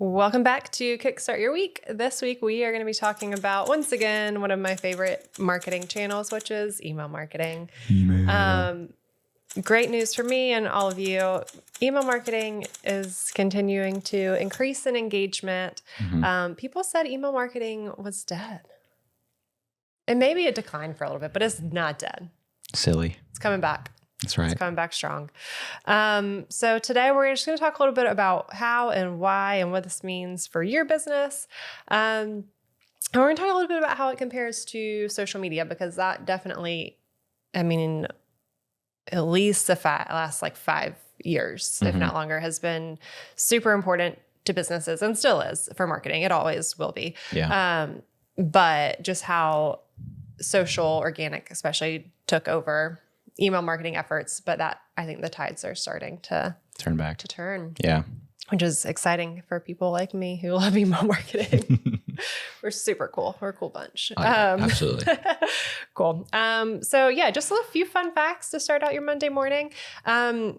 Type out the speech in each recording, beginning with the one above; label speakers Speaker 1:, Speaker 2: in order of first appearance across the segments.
Speaker 1: Welcome back to Kickstart Your Week. This week, we are going to be talking about, once again, one of my favorite marketing channels, which is email marketing. Great news for me and all of you. Email marketing is continuing to increase in engagement. People said email marketing was dead. And maybe it declined for a little bit, but it's not dead.
Speaker 2: Silly.
Speaker 1: It's coming back.
Speaker 2: That's right.
Speaker 1: It's coming back strong. So today we're just going to talk a little bit about how and why and what this means for your business. And we're going to talk a little bit about how it compares to social media, because that definitely, at least the last 5 years, if not longer, has been super important to businesses and still is for marketing. It always will be.
Speaker 2: Yeah.
Speaker 1: But just how social, organic, especially took over email marketing efforts, but that I think the tides are starting to
Speaker 2: Turn back. Yeah.
Speaker 1: Which is exciting for people like me who love email marketing. We're super cool. We're a cool bunch.
Speaker 2: Absolutely.
Speaker 1: Cool. So yeah, just a few fun facts to start out your Monday morning. On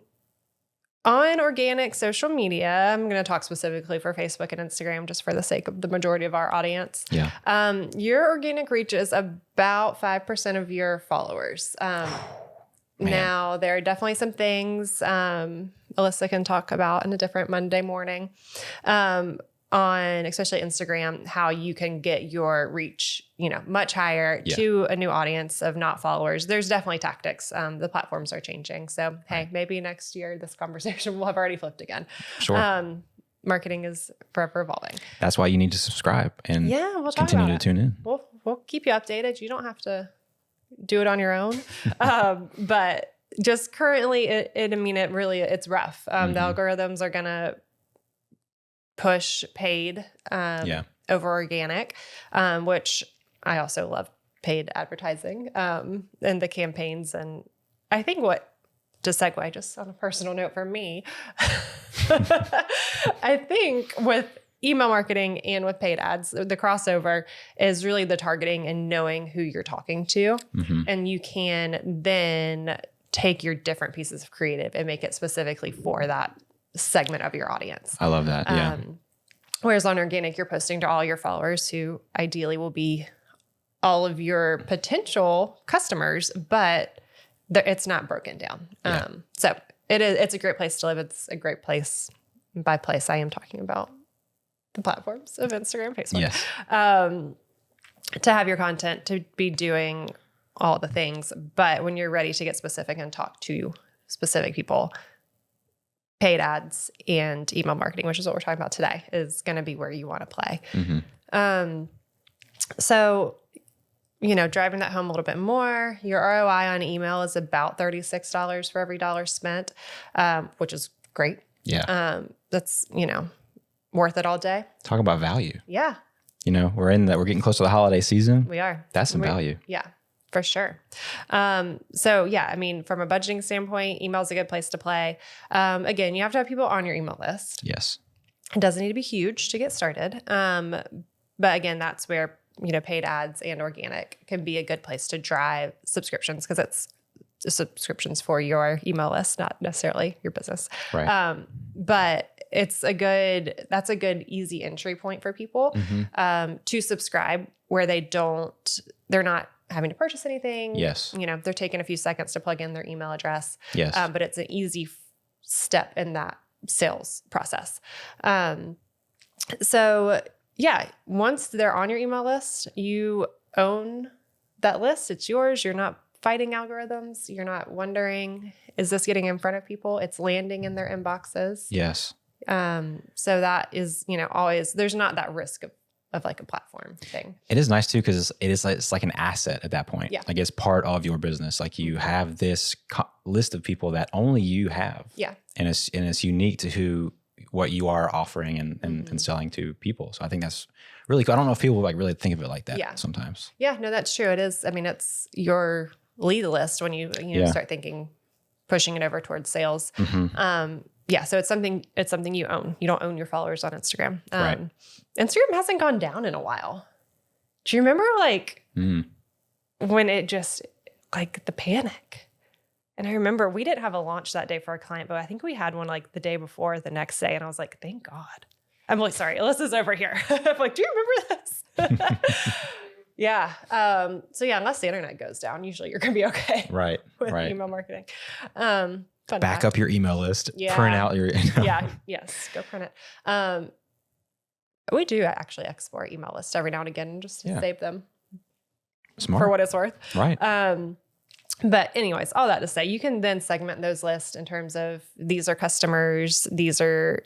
Speaker 1: organic social media, I'm going to talk specifically for Facebook and Instagram just for the sake of the majority of our audience.
Speaker 2: Yeah.
Speaker 1: Your organic reach is about 5% of your followers. Now, there are definitely some things Alyssa can talk about in a different Monday morning on especially Instagram, how you can get your reach, much higher to a new audience of not followers. There's definitely tactics. The platforms are changing. So, hey, maybe next year this conversation will have already flipped again.
Speaker 2: Sure.
Speaker 1: Marketing is forever evolving.
Speaker 2: That's why you need to subscribe and
Speaker 1: we'll
Speaker 2: continue to tune in.
Speaker 1: We'll keep you updated. You don't have to do it on your own. But just currently it's rough. The algorithms are going to push paid over organic, which I also love paid advertising and the campaigns. And I think to segue just on a personal note for me, I think with email marketing and with paid ads, the crossover is really the targeting and knowing who you're talking to. And you can then take your different pieces of creative and make it specifically for that segment of your audience.
Speaker 2: I love that. Yeah.
Speaker 1: Whereas on organic, you're posting to all your followers who ideally will be all of your potential customers, but it's not broken down. So it's a great place to live. It's a great place. By place, I am talking about the platforms of Instagram, Facebook, to have your content, to be doing all the things. But when you're ready to get specific and talk to specific people, paid ads and email marketing, which is what we're talking about today, is going to be where you want to play. So, driving that home a little bit more, your ROI on email is about $36 for every dollar spent, which is great.
Speaker 2: Yeah.
Speaker 1: That's, worth it all day.
Speaker 2: Talk about value.
Speaker 1: Yeah.
Speaker 2: We're getting close to the holiday season.
Speaker 1: We are.
Speaker 2: That's some value.
Speaker 1: Yeah, for sure. So yeah, from a budgeting standpoint, email is a good place to play. Again, you have to have people on your email list.
Speaker 2: Yes.
Speaker 1: It doesn't need to be huge to get started. But again, that's where, paid ads and organic can be a good place to drive subscriptions, because it's subscriptions for your email list, not necessarily your business.
Speaker 2: Right.
Speaker 1: But that's a good easy entry point for people to subscribe, where they're not having to purchase anything.
Speaker 2: Yes.
Speaker 1: They're taking a few seconds to plug in their email address.
Speaker 2: Yes.
Speaker 1: But it's an easy step in that sales process. So yeah, once they're on your email list, you own that list. It's yours. You're not fighting algorithms. You're not wondering, is this getting in front of people? It's landing in their inboxes.
Speaker 2: Yes.
Speaker 1: So that is, always, there's not that risk of like a platform thing.
Speaker 2: It is nice too, because it's like an asset at that point.
Speaker 1: Yeah.
Speaker 2: Like it's part of your business. Like you have this list of people that only you have.
Speaker 1: Yeah.
Speaker 2: And it's unique to what you are offering and selling to people. So I think that's really cool. I don't know if people really think of it like that sometimes.
Speaker 1: Yeah, no, that's true. It is. It's your lead list when you start thinking, pushing it over towards sales. Yeah. So it's something you own. You don't own your followers on Instagram.
Speaker 2: Right.
Speaker 1: Instagram hasn't gone down in a while. Do you remember when it just the panic? And I remember we didn't have a launch that day for a client, but I think we had one the day before, the next day. And I was like, thank God. I'm like, sorry, Alyssa's over here. I'm like, do you remember this? Yeah. So yeah, unless the internet goes down, usually you're going to be okay.
Speaker 2: Right.
Speaker 1: With
Speaker 2: right.
Speaker 1: email marketing.
Speaker 2: Back up your email list. Yeah. Print out your.
Speaker 1: Yeah. Yes. Go print it. We do actually export email lists every now and again just to save them.
Speaker 2: Smart.
Speaker 1: For what it's worth.
Speaker 2: Right.
Speaker 1: But anyways, all that to say, you can then segment those lists in terms of these are customers, these are,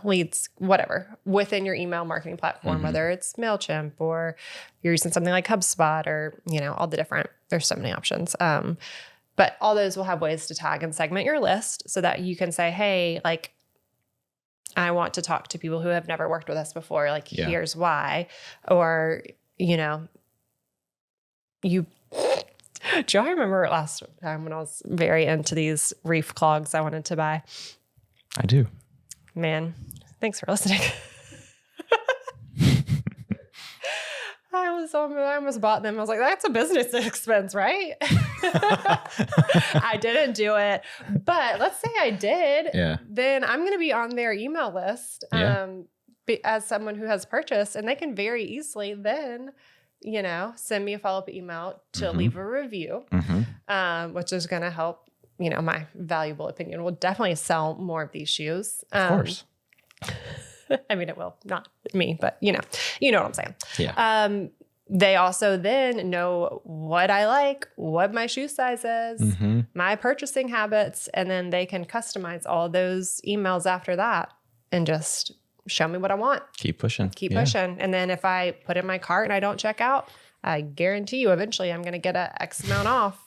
Speaker 1: leads, whatever, within your email marketing platform, whether it's MailChimp or you're using something like HubSpot or, all the different, there's so many options. But all those will have ways to tag and segment your list so that you can say, hey, like, I want to talk to people who have never worked with us before. Like, here's why. Or, Joe, I remember last time when I was very into these reef clogs I wanted to buy.
Speaker 2: I do.
Speaker 1: Man, thanks for listening. I almost bought them. I was like, that's a business expense, right? I didn't do it. But let's say I did.
Speaker 2: Yeah.
Speaker 1: Then I'm going to be on their email list as someone who has purchased. And they can very easily then send me a follow-up email to leave a review, which is going to help, my valuable opinion will definitely sell more of these shoes.
Speaker 2: Of course.
Speaker 1: I mean, it will, not me, but you know what I'm saying?
Speaker 2: Yeah.
Speaker 1: They also then know what I like, what my shoe size is, my purchasing habits, and then they can customize all those emails after that and just show me what I want.
Speaker 2: Keep pushing.
Speaker 1: Keep pushing. And then if I put in my cart and I don't check out, I guarantee you eventually I'm going to get a X amount off,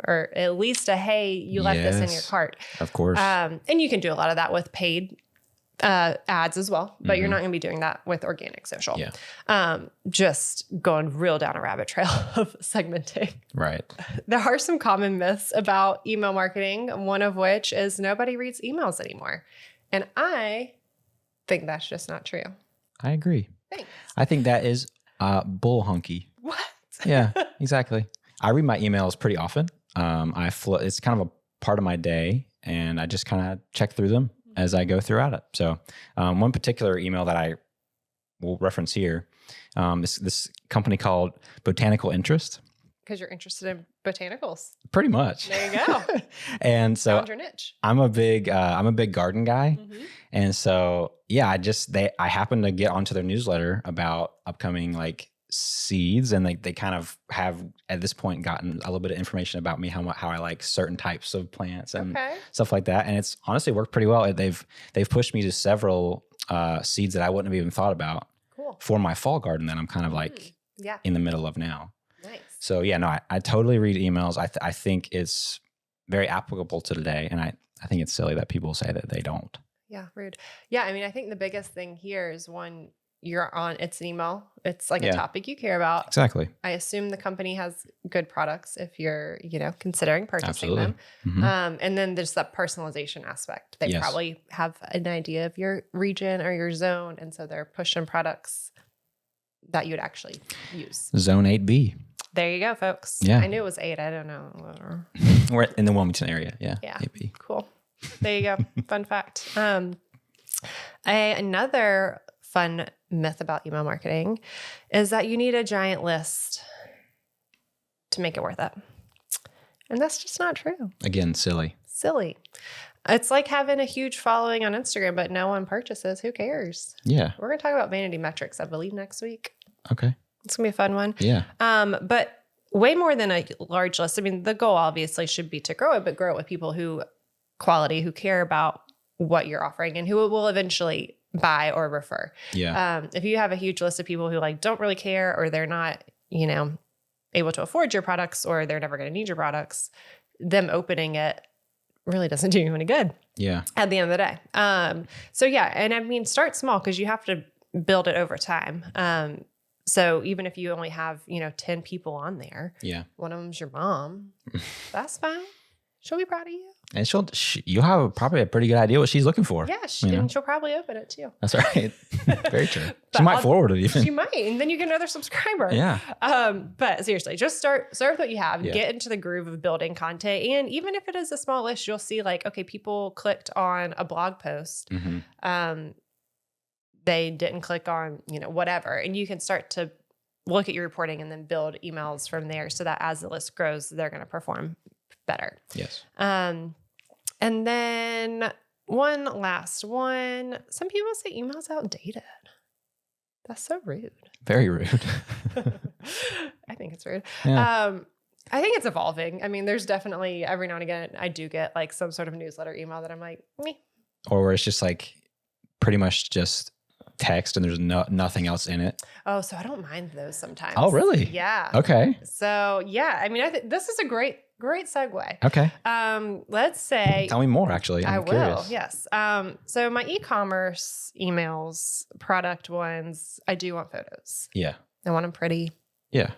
Speaker 1: or at least a, hey, you left this in your cart.
Speaker 2: Of course.
Speaker 1: And you can do a lot of that with paid ads as well, but you're not going to be doing that with organic social.
Speaker 2: Yeah.
Speaker 1: Just going real down a rabbit trail of segmenting.
Speaker 2: Right.
Speaker 1: There are some common myths about email marketing, one of which is nobody reads emails anymore. And I think that's just not true.
Speaker 2: I agree.
Speaker 1: Thanks.
Speaker 2: I think that is bull hunky.
Speaker 1: What?
Speaker 2: Yeah, exactly. I read my emails pretty often. It's kind of a part of my day, and I just kind of check through them as I go throughout it. So one particular email that I will reference here, this company called Botanical Interest.
Speaker 1: Because you're interested in botanicals.
Speaker 2: Pretty much.
Speaker 1: There you go.
Speaker 2: And so
Speaker 1: found your niche.
Speaker 2: I'm a big garden guy. And so, yeah, I happened to get onto their newsletter about upcoming like seeds, and they kind of have at this point gotten a little bit of information about me, how I like certain types of plants and stuff like that. And it's honestly worked pretty well. They've pushed me to several seeds that I wouldn't have even thought about for my fall garden that I'm kind of like in the middle of now.
Speaker 1: Nice.
Speaker 2: So yeah, no, I totally read emails. I think it's very applicable to today, and I think it's silly that people say that they don't.
Speaker 1: Yeah, rude. Yeah, I mean, I think the biggest thing here is when you're on, it's an email. It's like a topic you care about.
Speaker 2: Exactly.
Speaker 1: I assume the company has good products if you're, considering purchasing them. And then there's that personalization aspect. They probably have an idea of your region or your zone, and so they're pushing products that you'd actually use.
Speaker 2: Zone 8B.
Speaker 1: There you go, folks.
Speaker 2: Yeah.
Speaker 1: I knew it was 8. I don't know.
Speaker 2: We're in the Wilmington area. Yeah. 8B.
Speaker 1: Cool. There you go. Fun fact. Another fun myth about email marketing is that you need a giant list to make it worth it. And that's just not true.
Speaker 2: Again, silly.
Speaker 1: It's like having a huge following on Instagram, but no one purchases. Who cares?
Speaker 2: Yeah.
Speaker 1: We're going to talk about vanity metrics, I believe, next week.
Speaker 2: Okay.
Speaker 1: It's going to be a fun one.
Speaker 2: Yeah.
Speaker 1: But way more than a large list. I mean, the goal obviously should be to grow it, but grow it with people who care about what you're offering and who will eventually buy or refer.
Speaker 2: Yeah.
Speaker 1: If you have a huge list of people who like don't really care, or they're not, able to afford your products, or they're never going to need your products, them opening it really doesn't do you any good.
Speaker 2: Yeah.
Speaker 1: At the end of the day. So yeah. And I mean, start small because you have to build it over time. So even if you only have, 10 people on there, one of them's your mom, that's fine. She'll be proud of you.
Speaker 2: And you'll have probably a pretty good idea what she's looking for.
Speaker 1: Yeah, and she'll probably open it too.
Speaker 2: That's right. Very true. She might forward it even.
Speaker 1: She might, and then you get another subscriber.
Speaker 2: Yeah.
Speaker 1: But seriously, just start with what you have. Yeah. Get into the groove of building content, and even if it is a small list, you'll see like, okay, people clicked on a blog post. they didn't click on, whatever. And you can start to look at your reporting and then build emails from there so that as the list grows, they're going to perform better.
Speaker 2: Yes.
Speaker 1: And then one last one. Some people say email's outdated. That's so rude.
Speaker 2: Very rude.
Speaker 1: I think it's rude.
Speaker 2: Yeah.
Speaker 1: I think it's evolving. I mean, there's definitely every now and again, I do get like some sort of newsletter email that I'm like, me.
Speaker 2: Or where it's just like pretty much just text and there's nothing else in it.
Speaker 1: Oh, so I don't mind those sometimes.
Speaker 2: Oh, really?
Speaker 1: Yeah.
Speaker 2: Okay.
Speaker 1: So yeah, I mean, I think this is a great segue.
Speaker 2: Okay.
Speaker 1: Let's say.
Speaker 2: Tell me more, actually. I'm curious.
Speaker 1: Yes. So my e-commerce emails, product ones, I do want photos.
Speaker 2: Yeah.
Speaker 1: I want them pretty.
Speaker 2: Yeah.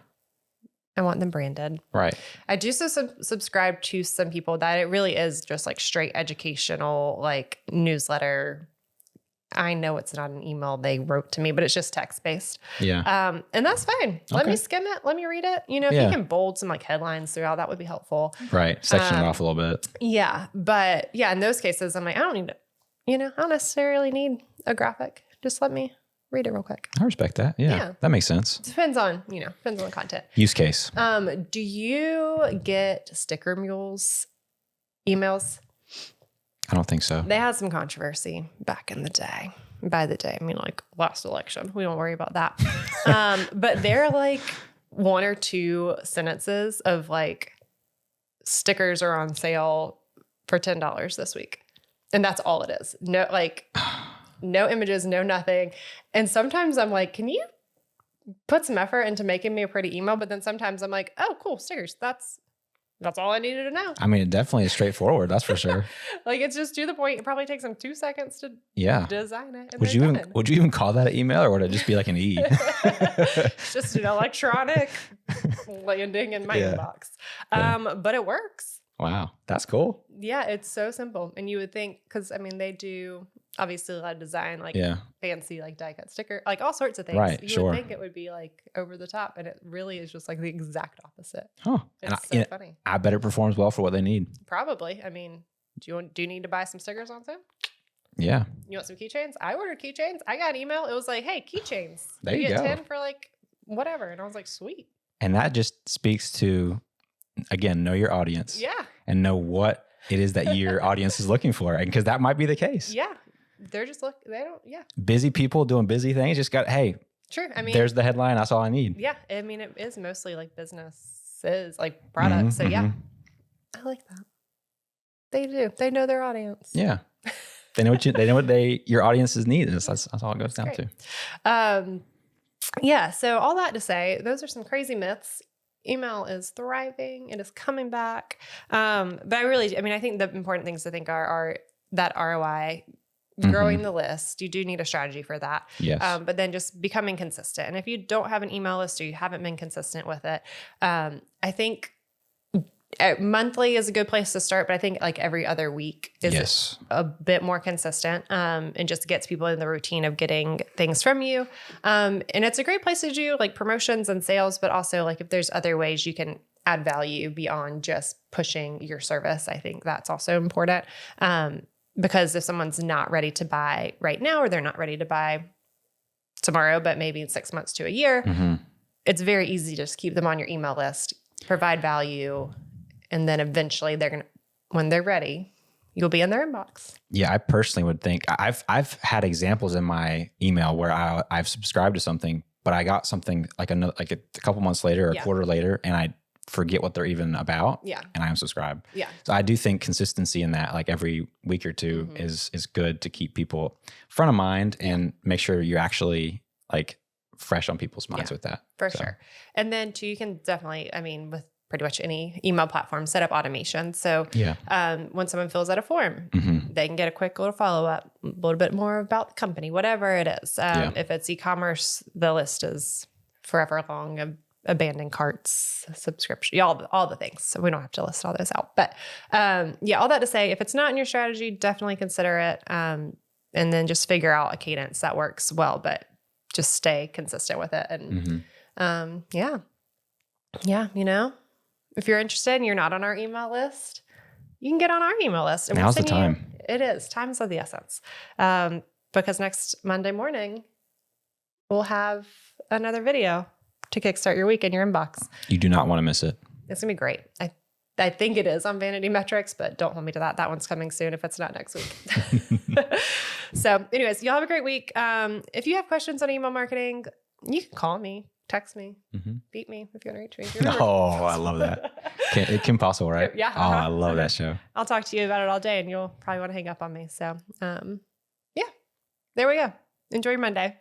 Speaker 1: I want them branded.
Speaker 2: Right.
Speaker 1: I do subscribe to some people that it really is just like straight educational, like newsletter. I know it's not an email they wrote to me, but it's just text-based.
Speaker 2: Yeah.
Speaker 1: And that's fine. Let me skim it. Let me read it. If you can bold some like headlines throughout, that would be helpful.
Speaker 2: Right. Section it off a little bit.
Speaker 1: Yeah. But yeah, in those cases, I'm like, I don't need I don't necessarily need a graphic. Just let me read it real quick.
Speaker 2: I respect that. Yeah. That makes sense.
Speaker 1: Depends on the content.
Speaker 2: Use case.
Speaker 1: Do you get sticker mules emails?
Speaker 2: I don't think so.
Speaker 1: They had some controversy back in the day. By the day, I mean like last election. We don't worry about that. But they're like one or two sentences of like stickers are on sale for $10 this week. And that's all it is. No, like no images, no nothing. And sometimes I'm like, can you put some effort into making me a pretty email? But then sometimes I'm like, oh, cool, stickers. That's all I needed to know.
Speaker 2: I mean, it definitely is straightforward. That's for sure.
Speaker 1: Like it's just to the point. It probably takes them 2 seconds to design it. And
Speaker 2: would you even call that an email or would it just be like an E?
Speaker 1: It's just an electronic landing in my inbox. But it works.
Speaker 2: Wow. That's cool.
Speaker 1: Yeah. It's so simple. And you would think, cause I mean, they do obviously a lot of design, like fancy, like die cut sticker, like all sorts of things.
Speaker 2: Right.
Speaker 1: You would think it would be like over the top, and it really is just like the exact opposite.
Speaker 2: Huh.
Speaker 1: It's so funny.
Speaker 2: I bet it performs well for what they need.
Speaker 1: Probably. I mean, do you need to buy some stickers on sale?
Speaker 2: Yeah.
Speaker 1: You want some keychains? I ordered keychains. I got an email. It was like, hey, keychains.
Speaker 2: There you
Speaker 1: get
Speaker 2: go.
Speaker 1: 10 for like whatever. And I was like, sweet.
Speaker 2: And that just speaks to, again, know your audience.
Speaker 1: Yeah.
Speaker 2: And know what it is that your audience is looking for. And because that might be the case.
Speaker 1: Yeah. They're just
Speaker 2: busy people doing busy things. Just got, hey,
Speaker 1: sure. I mean,
Speaker 2: there's the headline. That's all I need.
Speaker 1: Yeah. I mean, it is mostly like businesses, like products. So yeah, I like that. They do. They know their audience.
Speaker 2: Yeah. They know what your audience's need is. That's all it goes down to.
Speaker 1: Yeah. So all that to say, those are some crazy myths. Email is thriving. It is coming back. But I think the important things to think are that ROI, growing the list. You do need a strategy for that.
Speaker 2: Yes.
Speaker 1: But then just becoming consistent. And if you don't have an email list or you haven't been consistent with it, I think monthly is a good place to start, but I think like every other week is a bit more consistent, and just gets people in the routine of getting things from you. And it's a great place to do like promotions and sales, but also like if there's other ways you can add value beyond just pushing your service, I think that's also important. Because if someone's not ready to buy right now, or they're not ready to buy tomorrow, but maybe in 6 months to a year, it's very easy to just keep them on your email list, provide value. And then eventually when they're ready, you'll be in their inbox.
Speaker 2: Yeah. I personally would think I've had examples in my email where I've subscribed to something, but I got something like a couple months later or a quarter later, and I forget what they're even about.
Speaker 1: Yeah.
Speaker 2: And I unsubscribe.
Speaker 1: Yeah.
Speaker 2: So I do think consistency in that, like every week or two is good to keep people front of mind and make sure you're actually like fresh on people's minds with that.
Speaker 1: For sure. And then too, you can definitely, I mean, with pretty much any email platform, set up automation. So when someone fills out a form, they can get a quick little follow-up, a little bit more about the company, whatever it is. If it's e-commerce, the list is forever long of abandoned carts, subscription, all the things. So we don't have to list all those out. But all that to say, if it's not in your strategy, definitely consider it. And then just figure out a cadence that works well, but just stay consistent with it. And if you're interested and you're not on our email list, you can get on our email list. And
Speaker 2: now's the time.
Speaker 1: It is. Time is of the essence. because next Monday morning, we'll have another video to kickstart your week in your inbox.
Speaker 2: You do not want to miss it.
Speaker 1: It's going to be great. I think it is on Vanity Metrics, but don't hold me to that. That one's coming soon if it's not next week. So anyways, y'all have a great week. If you have questions on email marketing, you can call me, text me, beat me if you want to reach me.
Speaker 2: Oh, I love that. Kim Possible, right?
Speaker 1: Yeah.
Speaker 2: Oh, I love that show.
Speaker 1: I'll talk to you about it all day and you'll probably want to hang up on me. So yeah, there we go. Enjoy your Monday.